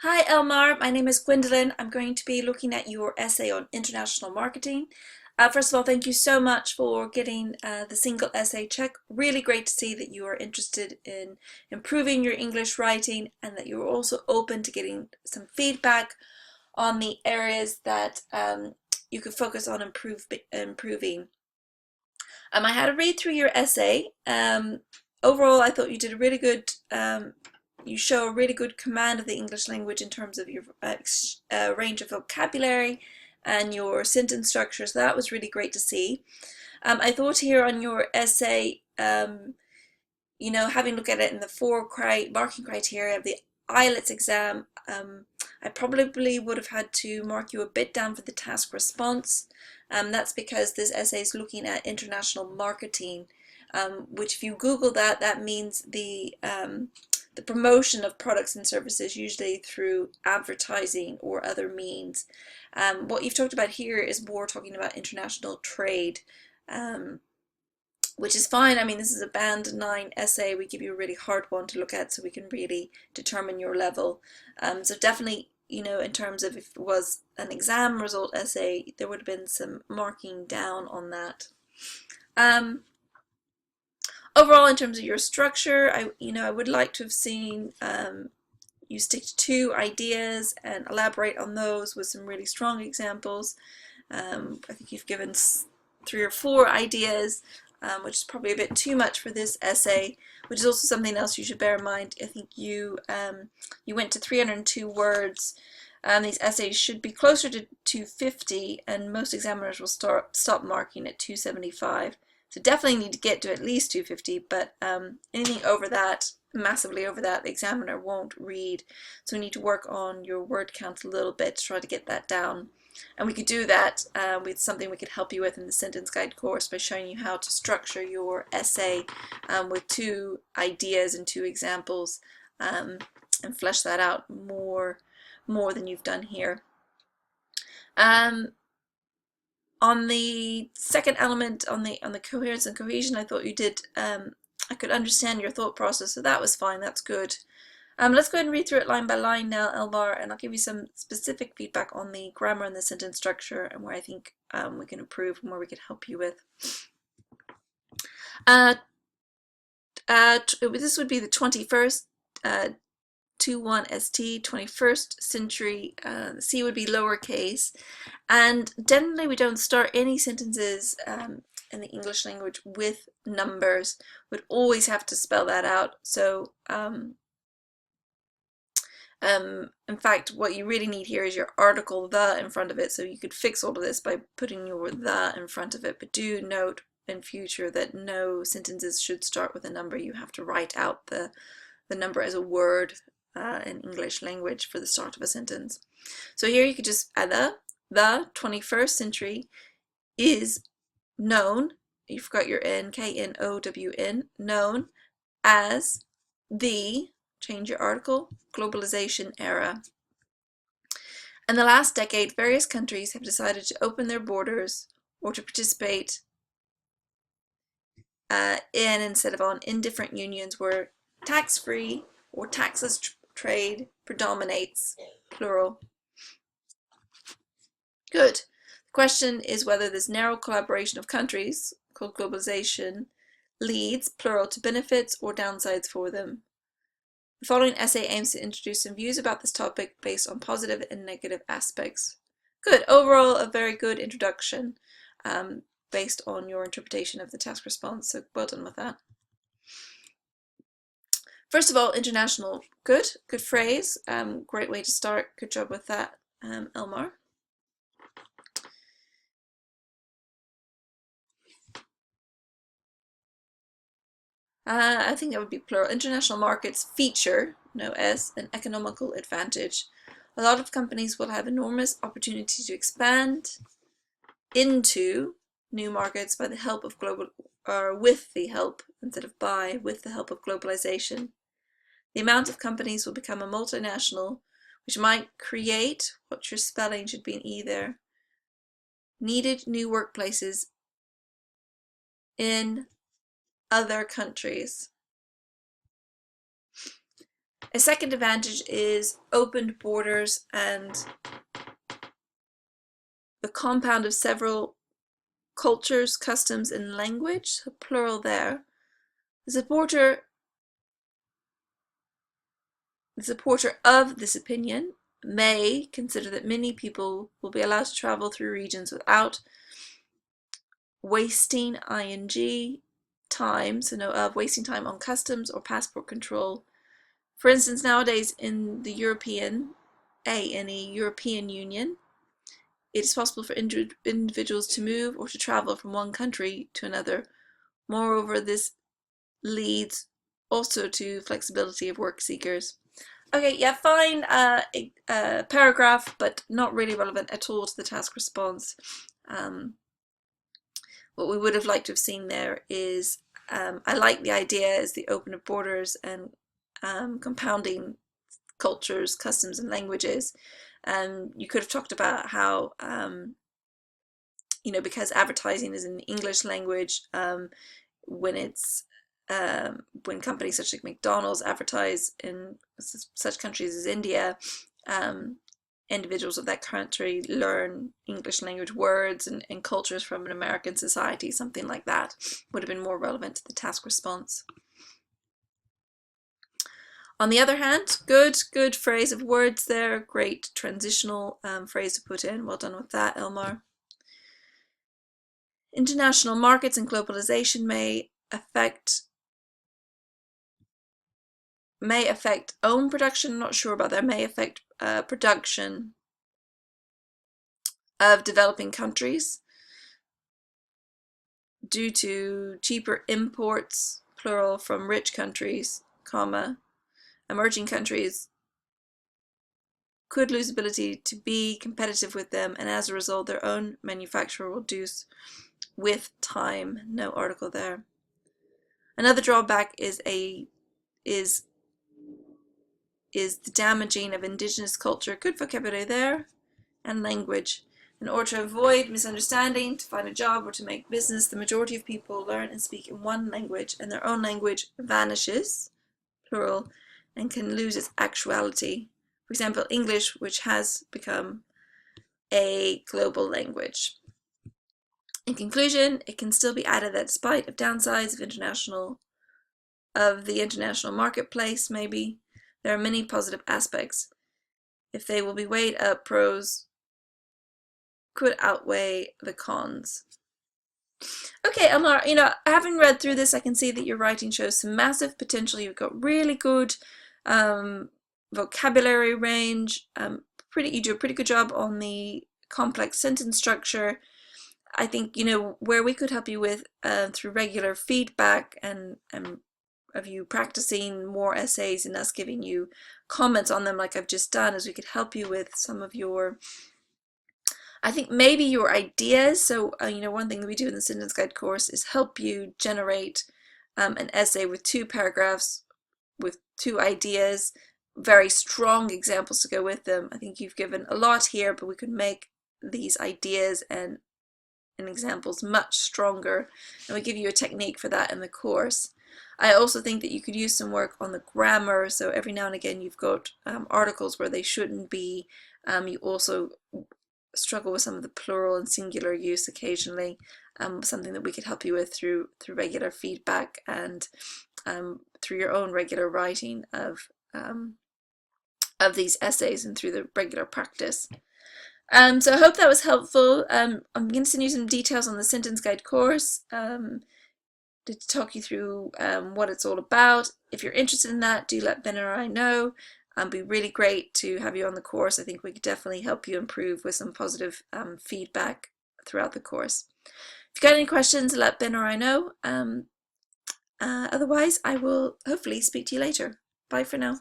Hi Elmar, my name is Gwendolyn. I'm going to be looking at your essay on international marketing. First of all, thank you so much for getting the single essay check. Really great to see that you are interested in improving your English writing and that you're also open to getting some feedback on the areas that you could focus on improving. I had a read through your essay. Overall, I thought you did a really good you show a really good command of the English language in terms of your range of vocabulary and your sentence structure, so that was really great to see. I thought here on your essay, having looked at it in the four marking criteria of the IELTS exam, I probably would have had to mark you a bit down for the task response. That's because this essay is looking at international marketing, which if you Google that, that means the promotion of products and services, usually through advertising or other means. What you've talked about here is more talking about international trade, which is fine. I mean, this is a band 9 essay. We give you a really hard one to look at so we can really determine your level. So definitely, in terms of if it was an exam result essay, there would have been some marking down on that. Overall, in terms of your structure, I would like to have seen you stick to 2 ideas and elaborate on those with some really strong examples. I think you've given 3 or 4 ideas, which is probably a bit too much for this essay, which is also something else you should bear in mind. I think you went to 302 words. These essays should be closer to 250, and most examiners will stop marking at 275. So definitely need to get to at least 250, but anything over that, massively over that, the examiner won't read. So we need to work on your word count a little bit to try to get that down. And we could do that with something we could help you with in the sentence guide course by showing you how to structure your essay with 2 ideas and 2 examples, and flesh that out more than you've done here. On the second element, on the coherence and cohesion, I thought you did, I could understand your thought process, so that was fine, that's good. Let's go ahead and read through it line by line now, Elmar, and I'll give you some specific feedback on the grammar and the sentence structure and where I think we can improve and where we can help you with. This would be the 21st, 21 ST, 21st century. The C would be lowercase, and generally we don't start any sentences in the English language with numbers. We'd always have to spell that out. So in fact, what you really need here is your article the in front of it. So you could fix all of this by putting your the in front of it, but do note in future that no sentences should start with a number. You have to write out the number as a word in English language for the start of a sentence. So here you could just add the 21st century is known, you forgot your N, K-N-O-W-N, known as the, change your article, globalization era. In the last decade, various countries have decided to open their borders or to participate in instead of on in different unions where tax-free or taxless trade predominates, plural. Good. The question is whether this narrow collaboration of countries, called globalization, leads, plural, to benefits or downsides for them. The following essay aims to introduce some views about this topic based on positive and negative aspects. Good. Overall, a very good introduction based on your interpretation of the task response, so well done with that. First of all, international, good phrase, great way to start, good job with that, Elmar. I think that would be plural. International markets feature, no S, an economical advantage. A lot of companies will have enormous opportunity to expand into new markets by the help of with the help, instead of by, with the help of globalization. The amount of companies will become a multinational, which might create, what your spelling should be in either, needed new workplaces in other countries. A second advantage is opened borders and the compound of several cultures, customs, and language, so plural there. The supporter of this opinion may consider that many people will be allowed to travel through regions without wasting ing time, so no of, wasting time on customs or passport control. For instance, nowadays in the European Union, it is possible for individuals to move or to travel from one country to another. Moreover, this leads also to flexibility of work seekers. Okay, yeah, fine, paragraph, but not really relevant at all to the task response. What we would have liked to have seen there is, I like the idea as the open of borders and compounding cultures, customs, and languages. You could have talked about how, because advertising is in the English language, when companies such as McDonald's advertise in such countries as India, individuals of that country learn English language words and cultures from an American society. Something like that would have been more relevant to the task response. On the other hand, good phrase of words there, great transitional phrase to put in. Well done with that, Elmar. International markets and globalization may affect own production. I'm not sure about that. May affect production of developing countries due to cheaper imports, plural, from rich countries, comma, emerging countries could lose ability to be competitive with them, and as a result their own manufacture will reduce with time. No article there. Another drawback is the damaging of indigenous culture. Good vocabulary there. And language. In order to avoid misunderstanding, to find a job, or to make business, the majority of people learn and speak in one language, and their own language vanishes, plural, and can lose its actuality. For example, English, which has become a global language. In conclusion, it can still be added that despite of downsides of the international marketplace, maybe, there are many positive aspects. If they will be weighed up, pros could outweigh the cons. Okay, Elmar, having read through this, I can see that your writing shows some massive potential. You've got really good vocabulary range. You do a pretty good job on the complex sentence structure. I think, where we could help you with through regular feedback and of you practicing more essays and us giving you comments on them like I've just done, is we could help you with some of your, I think maybe your ideas. So, one thing that we do in the Sentence Guide course is help you generate an essay with 2 paragraphs, with 2 ideas, very strong examples to go with them. I think you've given a lot here, but we could make these ideas and examples much stronger, and we give you a technique for that in the course. I also think that you could use some work on the grammar. So every now and again you've got articles where they shouldn't be. You also struggle with some of the plural and singular use occasionally. Something that we could help you with through regular feedback and through your own regular writing of these essays and through the regular practice. So I hope that was helpful. I'm going to send you some details on the Sentence Guide course to talk you through what it's all about. If you're interested in that, do let Ben or I know. It'd be really great to have you on the course. I think we could definitely help you improve with some positive feedback throughout the course. If you've got any questions, let Ben or I know. Otherwise, I will hopefully speak to you later. Bye for now.